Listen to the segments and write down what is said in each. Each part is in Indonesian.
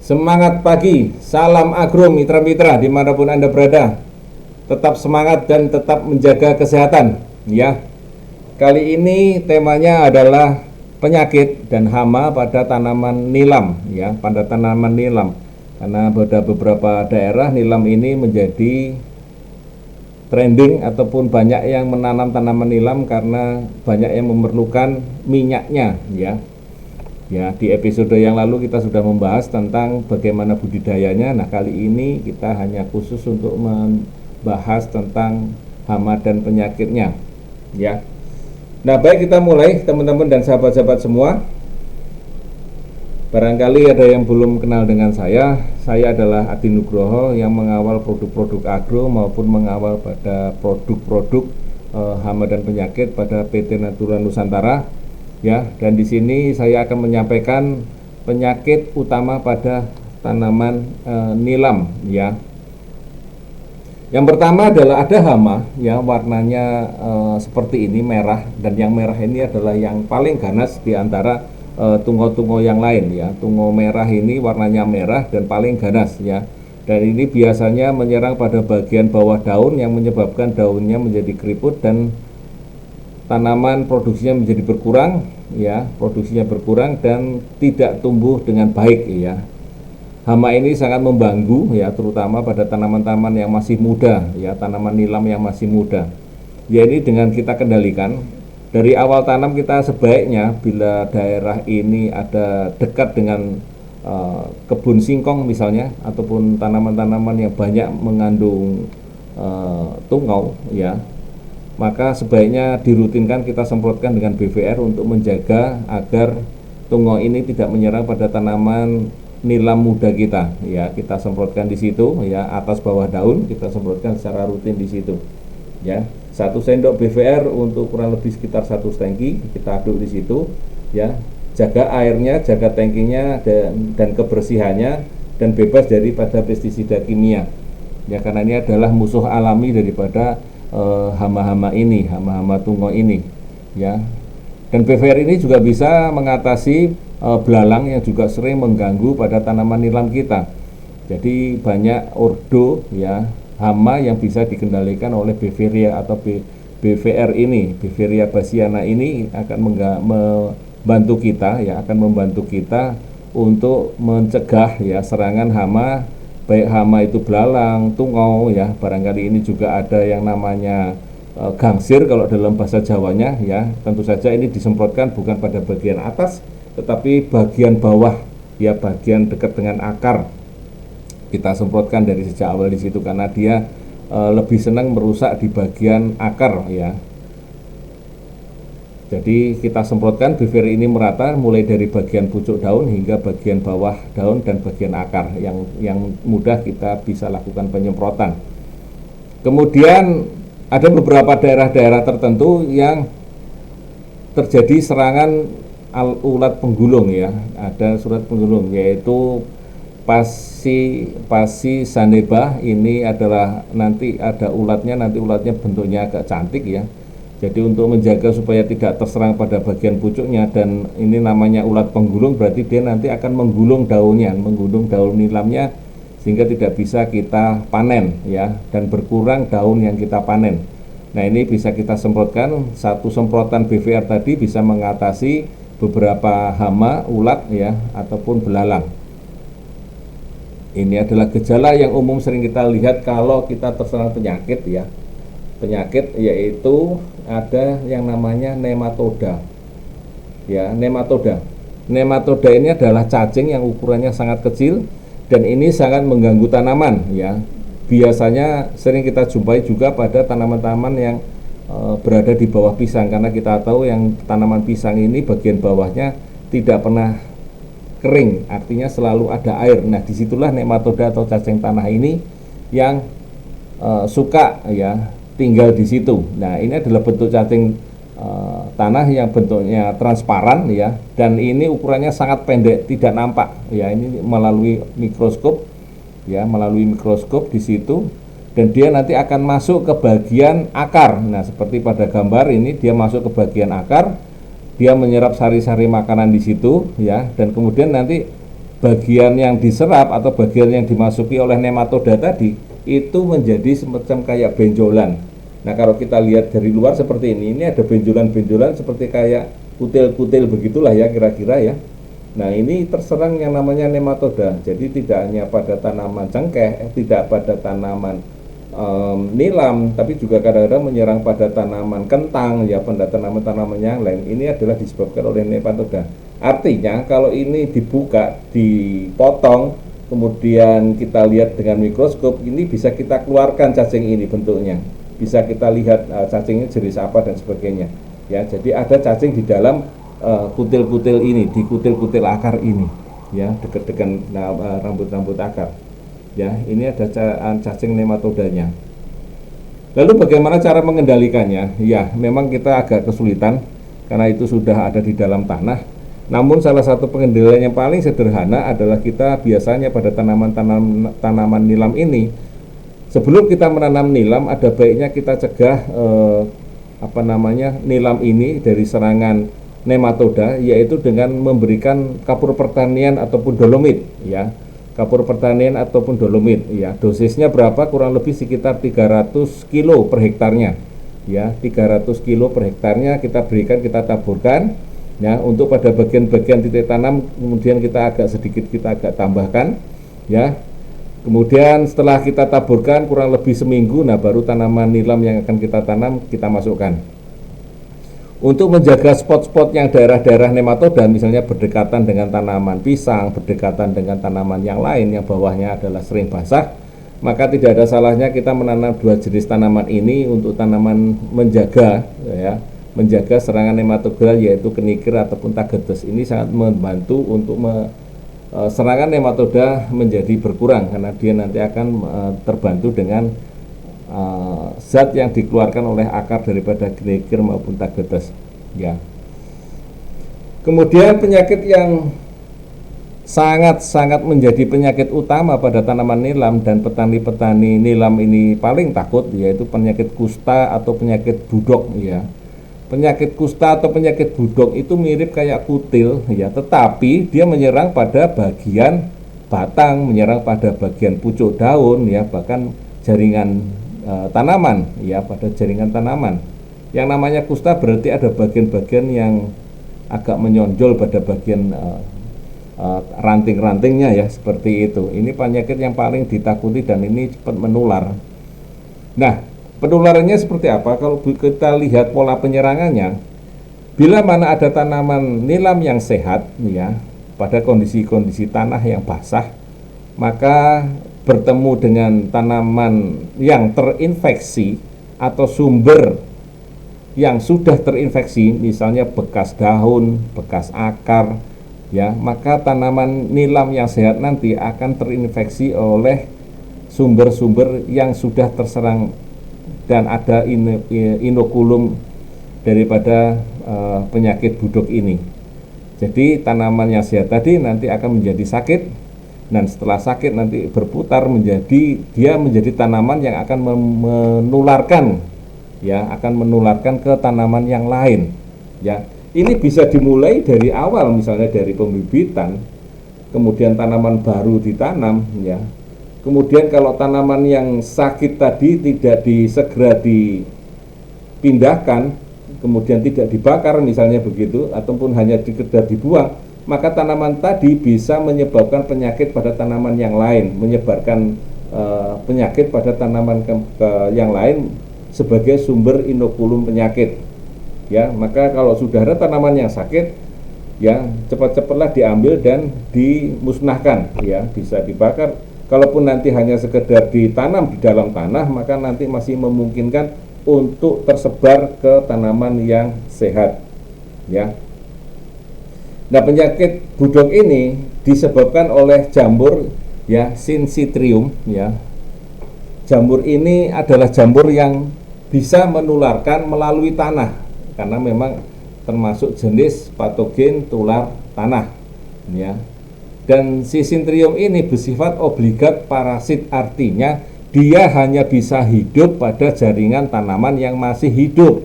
Semangat pagi, salam agro mitra-mitra dimanapun Anda berada. Tetap semangat dan tetap menjaga kesehatan ya. Kali ini temanya adalah penyakit dan hama pada tanaman nilam ya, pada tanaman nilam. Karena pada beberapa daerah nilam ini menjadi trending ataupun banyak yang menanam tanaman nilam karena banyak yang memerlukan minyaknya ya. Ya, di episode yang lalu kita sudah membahas tentang bagaimana budidayanya. Nah, kali ini kita hanya khusus untuk membahas tentang hama dan penyakitnya. Ya. Nah, baik, kita mulai teman-teman dan sahabat-sahabat semua. Barangkali ada yang belum kenal dengan saya adalah Adi Nugroho yang mengawal produk-produk agro maupun mengawal pada produk-produk hama dan penyakit pada PT Natura Nusantara. Ya, dan di sini saya akan menyampaikan penyakit utama pada tanaman nilam ya. Yang pertama adalah ada hama ya, warnanya seperti ini, merah, dan yang merah ini adalah yang paling ganas di antara tungau-tungau yang lain ya. Tungau merah ini warnanya merah dan paling ganas ya. Dan ini biasanya menyerang pada bagian bawah daun yang menyebabkan daunnya menjadi keriput dan tanaman produksinya menjadi berkurang ya, produksinya berkurang dan tidak tumbuh dengan baik ya. Hama ini sangat mengganggu ya, terutama pada tanaman-tanaman yang masih muda ya, tanaman nilam yang masih muda. Ya, ini dengan kita kendalikan dari awal tanam. Kita sebaiknya bila daerah ini ada dekat dengan kebun singkong misalnya, ataupun tanaman-tanaman yang banyak mengandung tungau ya, maka sebaiknya dirutinkan kita semprotkan dengan BVR untuk menjaga agar tungau ini tidak menyerang pada tanaman nilam muda kita ya. Kita semprotkan di situ ya, atas bawah daun kita semprotkan secara rutin di situ ya. 1 sendok BVR untuk kurang lebih sekitar 1 tangki, kita aduk di situ ya. Jaga airnya, jaga tangkinya dan kebersihannya, dan bebas daripada pestisida kimia ya, karena ini adalah musuh alami daripada hama-hama ini, hama-hama tungau ini ya. Dan BVR ini juga bisa mengatasi belalang yang juga sering mengganggu pada tanaman nilam kita. Jadi banyak ordo ya, hama yang bisa dikendalikan oleh Beveria atau BVR ini. Beveria bassiana ini akan membantu kita ya, akan membantu kita untuk mencegah ya serangan hama, baik hama itu belalang, tungau ya. Barangkali ini juga ada yang namanya gangsir kalau dalam bahasa Jawanya ya. Tentu saja ini disemprotkan bukan pada bagian atas tetapi bagian bawah ya, bagian dekat dengan akar. Kita semprotkan dari sejak awal di situ karena dia lebih senang merusak di bagian akar ya. Jadi kita semprotkan BVR ini merata mulai dari bagian pucuk daun hingga bagian bawah daun dan bagian akar yang mudah kita bisa lakukan penyemprotan. Kemudian ada beberapa daerah-daerah tertentu yang terjadi serangan ulat penggulung ya. Ada surat penggulung yaitu Pasi saneba. Ini adalah nanti ada ulatnya, nanti ulatnya bentuknya agak cantik ya. Jadi untuk menjaga supaya tidak terserang pada bagian pucuknya, dan ini namanya ulat penggulung, berarti dia nanti akan menggulung daunnya, menggulung daun nilamnya sehingga tidak bisa kita panen ya, dan berkurang daun yang kita panen. Nah, ini bisa kita semprotkan. 1 semprotan BVR tadi bisa mengatasi beberapa hama, ulat ya, ataupun belalang. Ini adalah gejala yang umum sering kita lihat kalau kita terserang penyakit ya. Penyakit yaitu ada yang namanya nematoda ya. Nematoda ini adalah cacing yang ukurannya sangat kecil dan ini sangat mengganggu tanaman ya. Biasanya sering kita jumpai juga pada tanaman-tanaman yang berada di bawah pisang, karena kita tahu yang tanaman pisang ini bagian bawahnya tidak pernah kering, artinya selalu ada air. Nah, disitulah nematoda atau cacing tanah ini yang suka ya tinggal di situ. Nah, ini adalah bentuk cacing tanah yang bentuknya transparan ya, dan ini ukurannya sangat pendek, tidak nampak ya. Ini melalui mikroskop ya, melalui mikroskop di situ, dan dia nanti akan masuk ke bagian akar. Nah, seperti pada gambar ini dia masuk ke bagian akar, dia menyerap sari-sari makanan di situ ya, dan kemudian nanti bagian yang diserap atau bagian yang dimasuki oleh nematoda tadi itu menjadi semacam kayak benjolan. Nah, kalau kita lihat dari luar seperti ini ada benjolan-benjolan seperti kayak kutil-kutil begitulah ya kira-kira ya. Nah, ini terserang yang namanya nematoda. Jadi tidak hanya pada tanaman cengkeh, tidak pada tanaman nilam, tapi juga kadang-kadang menyerang pada tanaman kentang ya, pada tanaman-tanaman yang lain. Ini adalah disebabkan oleh nematoda. Artinya kalau ini dibuka, dipotong, kemudian kita lihat dengan mikroskop, ini bisa kita keluarkan cacing ini bentuknya. Bisa kita lihat cacingnya jenis apa dan sebagainya. Ya, jadi ada cacing di dalam kutil-kutil ini, di kutil-kutil akar ini, ya, dekat dengan rambut-rambut akar. Ya, ini ada cacing nematodanya. Lalu bagaimana cara mengendalikannya? Ya, memang kita agak kesulitan karena itu sudah ada di dalam tanah. Namun salah satu pengendalian yang paling sederhana adalah kita biasanya pada tanaman nilam ini, sebelum kita menanam nilam, ada baiknya kita cegah nilam ini dari serangan nematoda, yaitu dengan memberikan kapur pertanian ataupun dolomit, ya. Kapur pertanian ataupun dolomit, ya. Dosisnya berapa? Kurang lebih sekitar 300 kilo per hektarnya, ya. 300 kilo per hektarnya kita berikan, kita taburkan, ya. Untuk pada bagian-bagian titik tanam kemudian kita agak tambahkan, ya. Kemudian setelah kita taburkan kurang lebih seminggu, nah baru tanaman nilam yang akan kita tanam kita masukkan. Untuk menjaga spot-spot yang daerah-daerah nematoda, misalnya berdekatan dengan tanaman pisang, berdekatan dengan tanaman yang lain yang bawahnya adalah sering basah, maka tidak ada salahnya kita menanam dua jenis tanaman ini untuk tanaman menjaga, ya, menjaga serangan nematoda, yaitu kenikir ataupun tagetes. Ini sangat membantu untuk serangan nematoda menjadi berkurang karena dia nanti akan terbantu dengan zat yang dikeluarkan oleh akar daripada kenikir maupun tagetes, ya. Kemudian penyakit yang sangat-sangat menjadi penyakit utama pada tanaman nilam dan petani-petani nilam ini paling takut, yaitu penyakit kusta atau penyakit budok, ya. Penyakit kusta atau penyakit budok itu mirip kayak kutil, ya, tetapi dia menyerang pada bagian batang, menyerang pada bagian pucuk daun, ya, bahkan jaringan tanaman, ya, pada jaringan tanaman. Yang namanya kusta berarti ada bagian-bagian yang agak menonjol pada bagian ranting-rantingnya, ya, seperti itu. Ini penyakit yang paling ditakuti dan ini cepat menular. Nah, penularannya seperti apa? Kalau kita lihat pola penyerangannya, bila mana ada tanaman nilam yang sehat, ya, pada kondisi-kondisi tanah yang basah, maka bertemu dengan tanaman yang terinfeksi atau sumber yang sudah terinfeksi, misalnya bekas daun, bekas akar, ya, maka tanaman nilam yang sehat nanti akan terinfeksi oleh sumber-sumber yang sudah terserang dan ada inokulum daripada penyakit budok ini. Jadi tanaman yang sehat tadi nanti akan menjadi sakit, dan setelah sakit nanti berputar dia menjadi tanaman yang akan menularkan, ya, akan menularkan ke tanaman yang lain, ya. Ini bisa dimulai dari awal, misalnya dari pembibitan, kemudian tanaman baru ditanam, ya. Kemudian kalau tanaman yang sakit tadi tidak segera dipindahkan, kemudian tidak dibakar misalnya begitu, ataupun hanya sekedar dibuang, maka tanaman tadi bisa menyebabkan penyakit pada tanaman yang lain, menyebarkan penyakit pada tanaman yang lain sebagai sumber inokulum penyakit, ya. Maka kalau sudah ada tanaman yang sakit, ya, cepat-cepatlah diambil dan dimusnahkan, ya, bisa dibakar. Kalaupun nanti hanya sekedar ditanam di dalam tanah, maka nanti masih memungkinkan untuk tersebar ke tanaman yang sehat, ya. Nah, penyakit budok ini disebabkan oleh jamur, ya, Syncytium, ya. Jamur ini adalah jamur yang bisa menularkan melalui tanah karena memang termasuk jenis patogen tular tanah, ya. Dan Syncytium ini bersifat obligat parasit, artinya dia hanya bisa hidup pada jaringan tanaman yang masih hidup,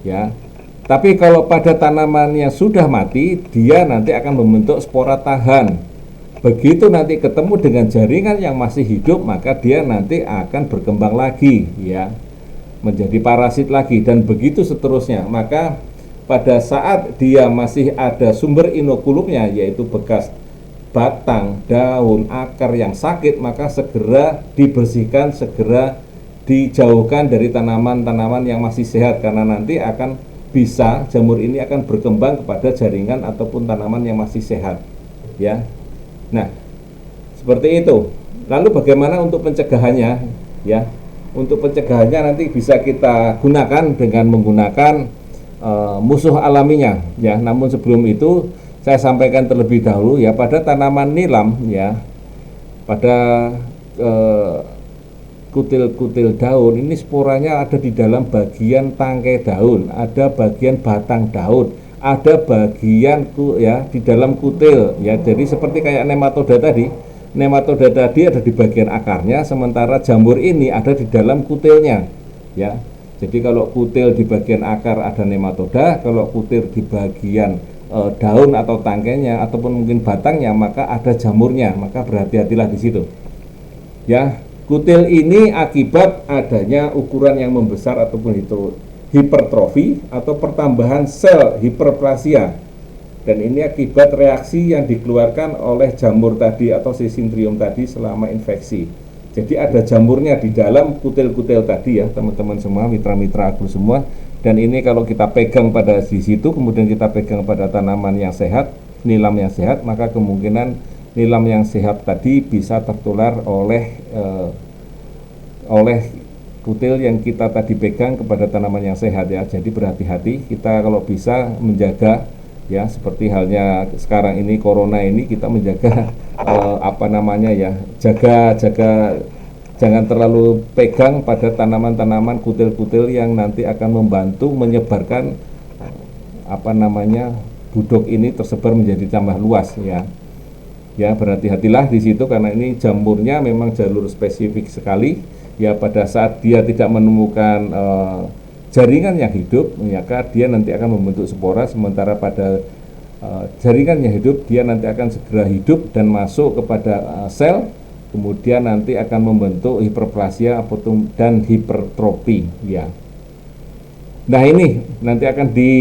ya. Tapi kalau pada tanaman yang sudah mati, dia nanti akan membentuk spora tahan. begitu nanti ketemu dengan jaringan yang masih hidup, maka dia nanti akan berkembang lagi, ya, menjadi parasit lagi, dan begitu seterusnya. Maka pada saat dia masih ada sumber inokulumnya, yaitu bekas batang, daun, akar yang sakit, maka segera dibersihkan, segera dijauhkan dari tanaman-tanaman yang masih sehat, karena nanti akan bisa jamur ini akan berkembang kepada jaringan ataupun tanaman yang masih sehat, ya. Nah, seperti itu. Lalu bagaimana untuk pencegahannya, ya? Untuk pencegahannya nanti bisa kita gunakan dengan menggunakan musuh alaminya, ya. Namun sebelum itu saya sampaikan terlebih dahulu, ya, pada tanaman nilam, ya, pada kutil-kutil daun ini sporanya ada di dalam bagian tangkai daun, ada bagian batang daun, ada bagian ya di dalam kutil, ya. Jadi seperti kayak nematoda tadi. Nematoda tadi ada di bagian akarnya, sementara jamur ini ada di dalam kutilnya, ya. Jadi kalau kutil di bagian akar ada nematoda, kalau kutil di bagian daun atau tangkainya ataupun mungkin batangnya, maka ada jamurnya. Maka berhati-hatilah di situ, ya. Kutil ini akibat adanya ukuran yang membesar ataupun itu hipertrofi atau pertambahan sel hiperplasia, dan ini akibat reaksi yang dikeluarkan oleh jamur tadi atau Seisynthrium tadi selama infeksi. Jadi ada jamurnya di dalam kutil-kutil tadi, ya, teman-teman semua, mitra-mitra agro semua. Dan ini kalau kita pegang pada di situ, kemudian kita pegang pada tanaman yang sehat, nilam yang sehat, maka kemungkinan nilam yang sehat tadi bisa tertular oleh kutil yang kita tadi pegang kepada tanaman yang sehat, ya. Jadi berhati-hati, kita kalau bisa menjaga, ya, seperti halnya sekarang ini corona ini, kita menjaga jaga jangan terlalu pegang pada tanaman-tanaman kutil-kutil yang nanti akan membantu menyebarkan budok ini tersebar menjadi tambah luas, ya. Ya, berhati-hatilah di situ, karena ini jamurnya memang jalur spesifik sekali, ya. Pada saat dia tidak menemukan jaringan yang hidup, maka dia nanti akan membentuk spora, sementara pada jaringan yang hidup dia nanti akan segera hidup dan masuk kepada sel, kemudian nanti akan membentuk hiperplasia dan hipertrofi, ya. Nah, ini nanti akan di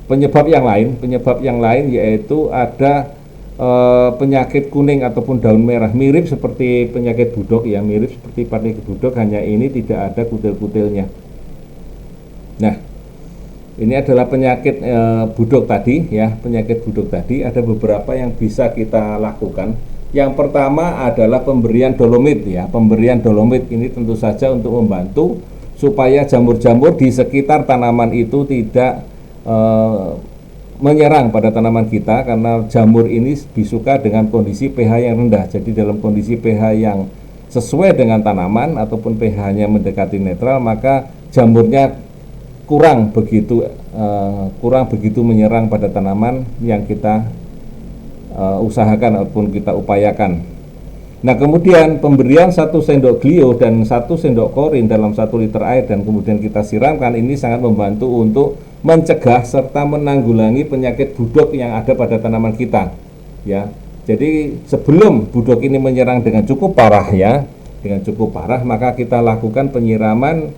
penyebab yang lain yaitu ada penyakit kuning ataupun daun merah, mirip seperti penyakit budok, ya, mirip seperti penyakit budok, hanya ini tidak ada kutil-kutilnya. Nah, ini adalah penyakit budok tadi, ya. Penyakit budok tadi ada beberapa yang bisa kita lakukan. Yang pertama adalah pemberian dolomit, ya. Pemberian dolomit ini tentu saja untuk membantu supaya jamur-jamur di sekitar tanaman itu tidak menyerang pada tanaman kita, karena jamur ini disuka dengan kondisi pH yang rendah. Jadi dalam kondisi pH yang sesuai dengan tanaman ataupun pH-nya mendekati netral, maka jamurnya kurang begitu menyerang pada tanaman yang kita usahakan ataupun kita upayakan. Nah, kemudian pemberian 1 sendok glio dan 1 sendok korin dalam 1 liter air dan kemudian kita siramkan, ini sangat membantu untuk mencegah serta menanggulangi penyakit budok yang ada pada tanaman kita, ya. Jadi sebelum budok ini menyerang dengan cukup parah, ya, maka kita lakukan penyiraman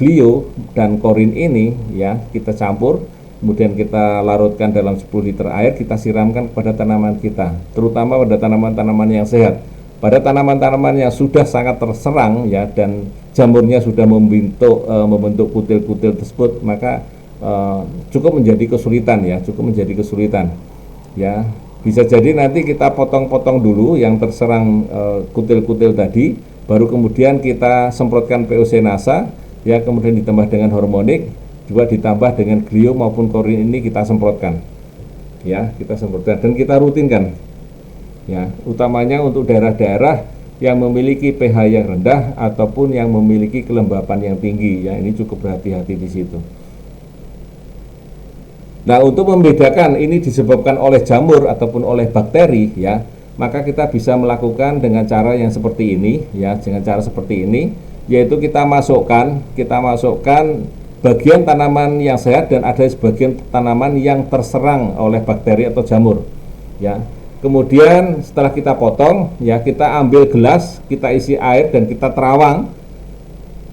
glio dan korin ini, ya, kita campur, kemudian kita larutkan dalam 10 liter air, kita siramkan kepada tanaman kita, terutama pada tanaman-tanaman yang sehat. Pada tanaman-tanaman yang sudah sangat terserang, ya, dan jamurnya sudah membentuk kutil-kutil tersebut, maka cukup menjadi kesulitan, ya. Bisa jadi nanti kita potong-potong dulu yang terserang kutil-kutil tadi, baru kemudian kita semprotkan POC-nasa, ya, kemudian ditambah dengan hormonik, juga ditambah dengan glio maupun korin ini kita semprotkan, ya, dan kita rutinkan, ya, utamanya untuk daerah-daerah yang memiliki pH yang rendah ataupun yang memiliki kelembapan yang tinggi, ya, ini cukup berhati-hati di situ. Nah, untuk membedakan ini disebabkan oleh jamur ataupun oleh bakteri, ya, maka kita bisa melakukan dengan cara yang seperti ini, ya, dengan cara seperti ini, yaitu kita masukkan sebagian tanaman yang sehat dan ada sebagian tanaman yang terserang oleh bakteri atau jamur. Ya. Kemudian setelah kita potong, ya kita ambil gelas, kita isi air dan kita terawang.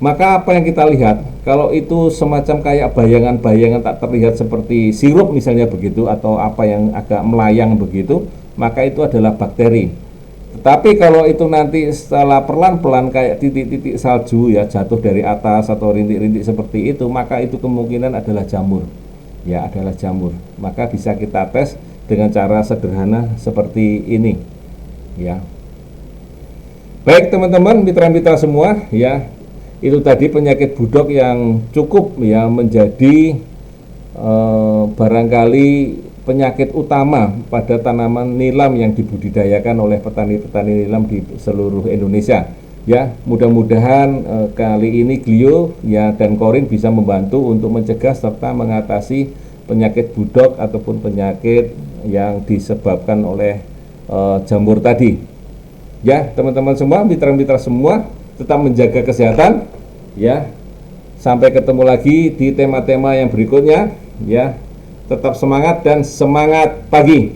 Maka apa yang kita lihat? Kalau itu semacam kayak bayangan-bayangan tak terlihat seperti sirup misalnya begitu, atau apa yang agak melayang begitu, maka itu adalah bakteri. Tetapi kalau itu nanti setelah pelan-pelan kayak titik-titik salju ya jatuh dari atas atau rintik-rintik seperti itu, maka itu kemungkinan adalah jamur. Ya, adalah jamur. Maka bisa kita tes dengan cara sederhana seperti ini. Ya. Baik teman-teman, mitra-mitra semua, ya. Itu tadi penyakit budok yang cukup ya menjadi barangkali penyakit utama pada tanaman nilam yang dibudidayakan oleh petani-petani nilam di seluruh Indonesia. Ya, mudah-mudahan kali ini Glio ya dan Korin bisa membantu untuk mencegah serta mengatasi penyakit budok ataupun penyakit yang disebabkan oleh jamur tadi. Ya, teman-teman semua, mitra-mitra semua, tetap menjaga kesehatan ya. Sampai ketemu lagi di tema-tema yang berikutnya ya. Tetap semangat dan semangat pagi.